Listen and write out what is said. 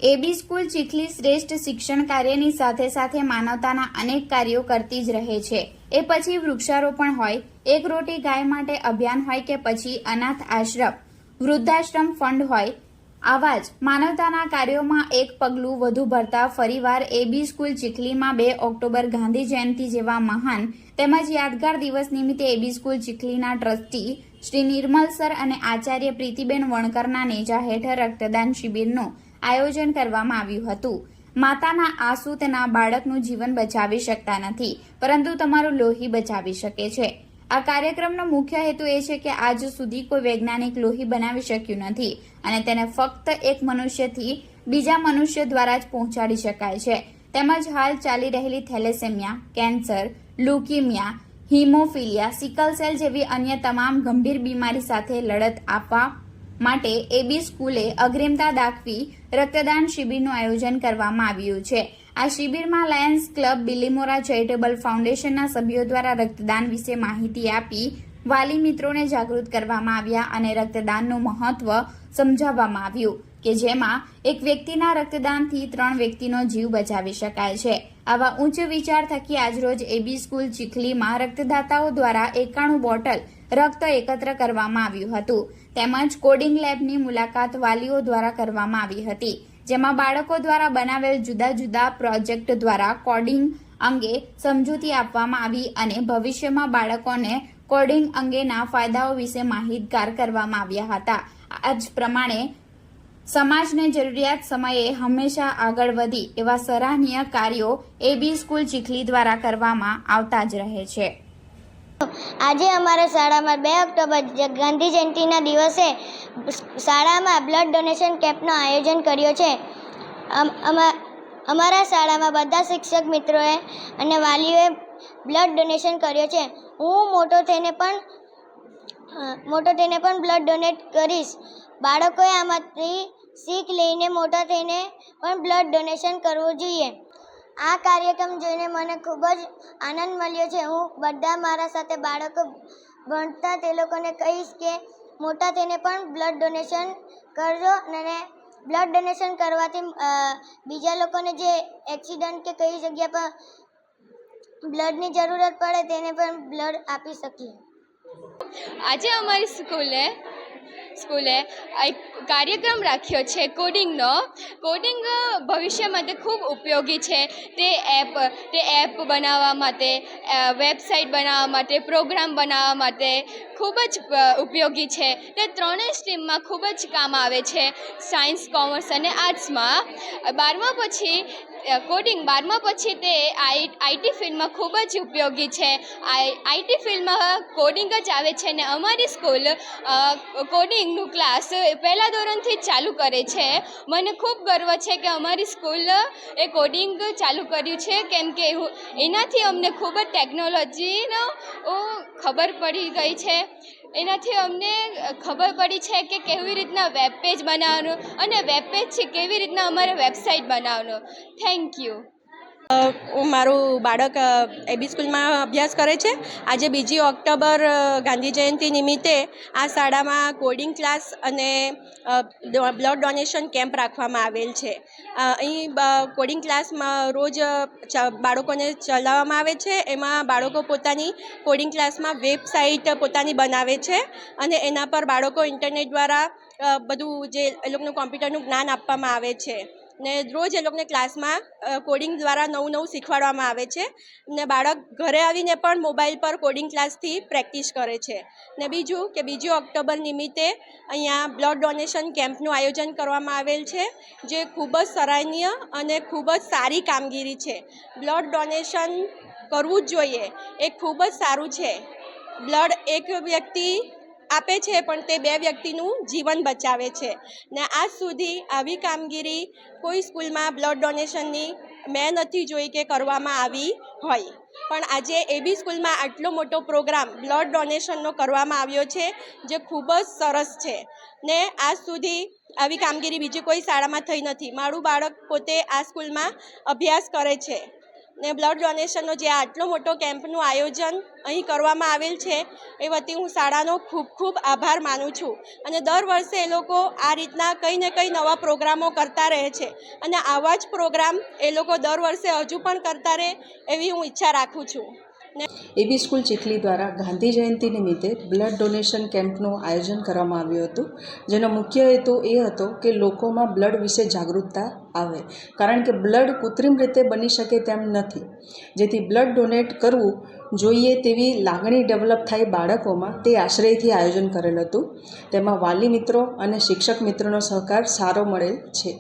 એબી school Chikhli શ્રેષ્ઠ શિક્ષણ કાર્યની સાથે સાથે માનવતાના અનેક કાર્યો કરતી જ રહે છે. એ પછી વૃક્ષારોપણ હોય, એક રોટી ગાય માટે અભિયાન હોય કે પછી અનાથ આશ્રમ, વૃદ્ધાશ્રમ ફંડ હોય, આવા જ માનવતાના કાર્યોમાં એક પગલું વધુ ભરતા ફરીવાર એબી સ્કૂલ ચીખલીમાં 2 ઓક્ટોબર ગાંધી જયંતિ જેવા મહાન તેમજ યાદગાર દિવસ નિમિત્તે એબી સ્કૂલ ચીખલીના ટ્રસ્ટી શ્રી નિર્મલ સર અને આચાર્ય પ્રીતિબેન વણકરના નેજા હેઠળ રક્તદાન શિબિરનું આયોજન કરવામાં આવ્યું હતું. માતાના આંસુ તેના બાળકનું જીવન બચાવી શકતા નથી, પરંતુ તમારું લોહી બચાવી શકે છે. આ કાર્યક્રમનો મુખ્ય હેતુ એ છે કે આજ સુધી કોઈ વૈજ્ઞાનિક લોહી બનાવી શક્યું નથી અને તેને ફક્ત એક મનુષ્યથી બીજા મનુષ્ય દ્વારા જ પહોંચાડી શકાય છે. તેમજ હાલ ચાલી રહેલી thalassaemia, cancer, leukaemia, haemophilia, sickle cell જેવી અન્ય તમામ ગંભીર બીમારી સાથે લડત આપવા માટે એબી સ્કૂલે અગ્રિમતા દાખવી રક્તદાન શિબિરનું આયોજન કરવામાં આવ્યું છે. આ શિબિરમાં લાયન્સ ક્લબ બિલીમોરા ચેરિટેબલ ફાઉન્ડેશનના સભ્યો દ્વારા રક્તદાન વિશે માહિતી આપી વાલી મિત્રોને જાગૃત કરવામાં આવ્યા અને રક્તદાનનું મહત્વ સમજાવવામાં આવ્યું કે જેમાં એક વ્યક્તિના રક્તદાનથી 3 વ્યક્તિનો જીવ બચાવી શકાય છે. આવા ઉચ્ચ વિચાર થકી આજરોજ એબી સ્કૂલ ચીખલીમાં રક્તદાતાઓ દ્વારા 91 બોટલ રક્ત એકત્ર કરવામાં આવ્યું હતું. તેમજ કોડિંગ લેબની મુલાકાત વાલીઓ દ્વારા કરવામાં આવી હતી, જેમાં બાળકો દ્વારા બનાવેલ જુદા જુદા પ્રોજેક્ટ દ્વારા કોડિંગ અંગે સમજૂતી આપવામાં આવી અને ભવિષ્યમાં બાળકોને કોડિંગ અંગેના ફાયદાઓ વિશે માહિતગાર કરવામાં આવ્યા હતા. આ જ પ્રમાણે સમાજને જરૂરિયાત સમયે હંમેશા આગળ વધી એવા સરાહનીય કાર્યો એબી સ્કૂલ ચીખલી દ્વારા કરવામાં આવતા જ રહે છે. આજે અમારા શાળામાં 2 ઓક્ટોબર ગાંધી જયંતિના દિવસે શાળામાં બ્લડ ડોનેશન કેમ્પનું આયોજન કર્યો છે. અમારા શાળામાં બધા શિક્ષક મિત્રોએ અને વાલીઓએ બ્લડ ડોનેશન કર્યો છે. હું મોટો થઈને પણ બ્લડ ડોનેટ કરીશ. બાળકોએ આમાંથી શીખ લઈને મોટા થઈને પણ બ્લડ ડોનેશન કરવું જોઈએ. આ કાર્યક્રમ જોઈને મને ખૂબ જ આનંદ મળ્યો છે. હું બધા મારા સાથે બાળકો ભણતા તે લોકોને કહીશ કે મોટા થઈને પણ બ્લડ ડોનેશન કરજો અને બ્લડ ડોનેશન કરવાથી બીજા લોકોને જે એક્સિડન્ટ કે કઈ જગ્યા પર બ્લડની જરૂરત પડે તેને પણ બ્લડ આપી શકીએ. આજે અમારી સ્કૂલે એક કાર્યક્રમ રાખ્યો છે કોડિંગનો. કોડિંગ ભવિષ્ય માટે ખૂબ ઉપયોગી છે. તે એપ બનાવવા માટે, વેબસાઇટ બનાવવા માટે, પ્રોગ્રામ બનાવવા માટે ખૂબ જ ઉપયોગી છે. તે ત્રણેય સ્ટ્રીમમાં ખૂબ જ કામ આવે છે, સાયન્સ, કોમર્સ અને આર્ટ્સમાં. 12મા પછી તે આઈટી ફિલ્ડમાં ખૂબ જ ઉપયોગી છે. આઈટી ફિલ્ડમાં કોડિંગ જ આવે છે અને અમારી સ્કૂલ કોડિંગનું ક્લાસ પહેલા ધોરણથી જ ચાલુ કરે છે. મને ખૂબ ગર્વ છે કે અમારી સ્કૂલ એ કોડિંગ ચાલુ કર્યું છે, કેમ કે એનાથી અમને ખૂબ જ ટેકનોલોજીનો ખબર પડી ગઈ છે. એનાથી અમને ખબર પડી છે કે કેવી રીતના વેબ પેજ બનાવવાનું અને વેબ પેજથી કેવી રીતના અમારે વેબસાઇટ બનાવવાનું. Thank you. મારું બાળક એબી સ્કૂલમાં અભ્યાસ કરે છે. આજે 2 ઓક્ટોબર ગાંધી જયંતિ નિમિત્તે આ શાળામાં કોડિંગ ક્લાસ અને બ્લડ ડોનેશન કેમ્પ રાખવામાં આવેલ છે. અહીં કોડિંગ ક્લાસમાં રોજ બાળકોને ચલાવવામાં આવે છે. એમાં બાળકો પોતાની કોડિંગ ક્લાસમાં વેબસાઇટ પોતાની બનાવે છે અને એના પર બાળકો ઇન્ટરનેટ દ્વારા બધું જે એ લોકોનું કોમ્પ્યુટરનું જ્ઞાન આપવામાં આવે છે ને રોજ એ લોકોને ક્લાસમાં કોડિંગ દ્વારા નવું શીખવાડવામાં આવે છે ને બાળક ઘરે આવીને પણ મોબાઈલ પર કોડિંગ ક્લાસથી પ્રેક્ટિસ કરે છે. ને બીજું કે 2 ઓક્ટોબર નિમિત્તે અહીંયા બ્લડ ડોનેશન કેમ્પનું આયોજન કરવામાં આવેલ છે, જે ખૂબ જ સરાહનીય અને ખૂબ જ સારી કામગીરી છે. બ્લડ ડોનેશન કરવું જ જોઈએ, એ ખૂબ જ સારું છે. બ્લડ એક વ્યક્તિ આપે છે પણ તે 2 વ્યક્તિનું જીવન બચાવે છે ને આજ સુધી આવી કામગીરી કોઈ સ્કૂલમાં બ્લડ ડોનેશનની મેં નથી જોઈ કે કરવામાં આવી હોય. પણ આજે એબી સ્કૂલમાં આટલો મોટો પ્રોગ્રામ બ્લડ ડોનેશનનો કરવામાં આવ્યો છે, જે ખૂબ જ સરસ છે ને આજ સુધી આવી કામગીરી બીજી કોઈ શાળામાં થઈ નથી. મારું બાળક પોતે આ સ્કૂલમાં અભ્યાસ કરે છે ને બ્લડ ડોનેશનનો જે આટલો મોટો કેમ્પનું આયોજન અહીં કરવામાં આવેલ છે એ વતી હું શાળાનો ખૂબ ખૂબ આભાર માનું છું. અને દર વર્ષે એ લોકો આ રીતના કંઈ ને કંઈ નવા પ્રોગ્રામો કરતા રહે છે અને આવા જ પ્રોગ્રામ એ લોકો દર વર્ષે હજુ પણ કરતા રહે એવી હું ઈચ્છા રાખું છું. એબી સ્કૂલ ચીખલી દ્વારા ગાંધી જયંતિ નિમિત્તે બ્લડ ડોનેશન કેમ્પનું આયોજન કરવામાં આવ્યું હતું, જેનો મુખ્ય હેતુ એ હતો કે લોકોમાં બ્લડ વિશે જાગૃતતા આવે, કારણ કે બ્લડ કૃત્રિમ રીતે બની શકે તેમ નથી, જેથી બ્લડ ડોનેટ કરવું જોઈએ તેવી લાગણી ડેવલપ થાય બાળકોમાં, તે આશ્રયથી આયોજન કરેલ હતું. તેમાં વાલી મિત્રો અને શિક્ષક મિત્રોનો સહકાર સારો મળેલ છે.